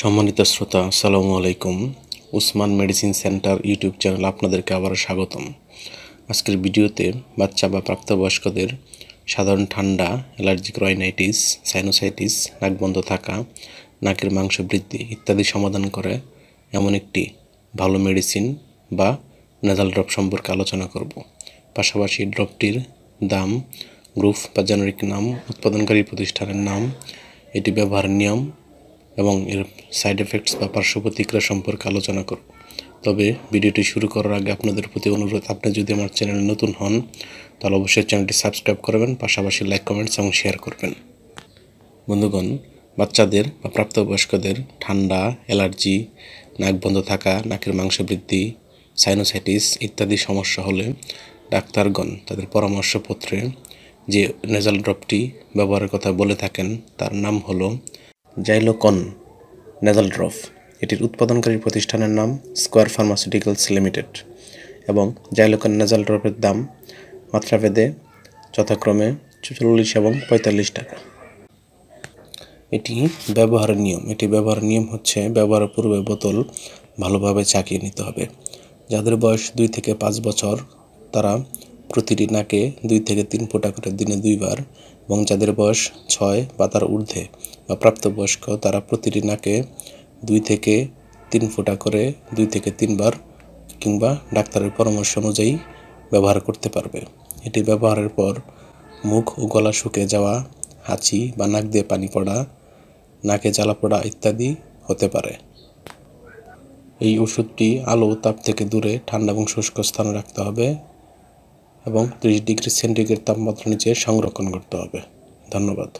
সম্মানিত শ্রোতা, আসসালামু আলাইকুম। Usman medicine centre YouTube channel আপনাদেরকে আবারও স্বাগতম। আজকের ভিডিওতে বাচ্চা বা প্রাপ্তবয়স্কদের সাধারণ ঠান্ডা, অ্যালার্জিক রাইনাইটিস, সাইনোসাইটিস, নাক বন্ধ থাকা, নাকের মাংস বৃদ্ধি ইত্যাদি সমাধান করে এমন একটি ভালো মেডিসিন বা নেজাল ড্রপ সম্পর্কে আলোচনা করব। পাশাপাশি ড্রপটির দাম, গ্রুপ বা জেনারিক নাম, উৎপাদনকারী প্রতিষ্ঠানের নাম, এটি ব্যবহারের নিয়ম এবং এর সাইড এফেক্টস বা পার্শ্ব প্রতিক্রিয়া সম্পর্কে আলোচনা করব। তবে ভিডিওটি শুরু করার আগে আপনাদের প্রতি অনুরোধ, আপনি যদি আমার চ্যানেলে নতুন হন তাহলে অবশ্যই চ্যানেলটি সাবস্ক্রাইব করবেন, পাশাপাশি লাইক, কমেন্টস এবং শেয়ার করবেন। বন্ধুগণ, বাচ্চাদের বা প্রাপ্তবয়স্কদের ঠান্ডা, অ্যালার্জি, নাক বন্ধ থাকা, নাকের মাংস বৃদ্ধি, সাইনোসাইটিস ইত্যাদি সমস্যা হলে ডাক্তারগণ তাদের পরামর্শপত্রে যে নেজাল ড্রপটি ব্যবহারের কথা বলে থাকেন তার নাম হলো জাইলোকন নেজাল ড্রপ। এটির উৎপাদনকারী প্রতিষ্ঠানের নাম স্কোয়ার ফার্মাসিউটিক্যালস লিমিটেড এবং জাইলোকন নেজাল ড্রপের দাম মাত্রাভেদে যথাক্রমে 40 এবং 45 টাকা। এটি ব্যবহারের নিয়ম হচ্ছে ব্যবহারের পূর্বে বোতল ভালোভাবে চাকিয়ে নিতে হবে। যাদের বয়স 2 থেকে 5 বছর তারা প্রতিটি নাকে 2 থেকে 3 ফোঁটা করে দিনে 2 বার, এবং যাদের বয়স 6 বা তার ঊর্ধ্বে বা প্রাপ্তবয়স্ক তারা প্রতিটি নাকে 2 থেকে 3 ফোঁটা করে 2 থেকে 3 বার কিংবা ডাক্তারের পরামর্শ অনুযায়ী ব্যবহার করতে পারবে। এটি ব্যবহারের পর মুখ ও গলা শুকিয়ে যাওয়া, হাঁচি বা নাক দিয়ে পানি পড়া, নাকে জ্বালা পোড়া ইত্যাদি হতে পারে। এই ওষুধটি আলো ও তাপ থেকে দূরে ঠান্ডা এবং শুষ্ক স্থানে রাখতে হবে এবং 30 ডিগ্রি সেন্টিগ্রেড তাপমাত্রার নিচে সংরক্ষণ করতে হবে। ধন্যবাদ।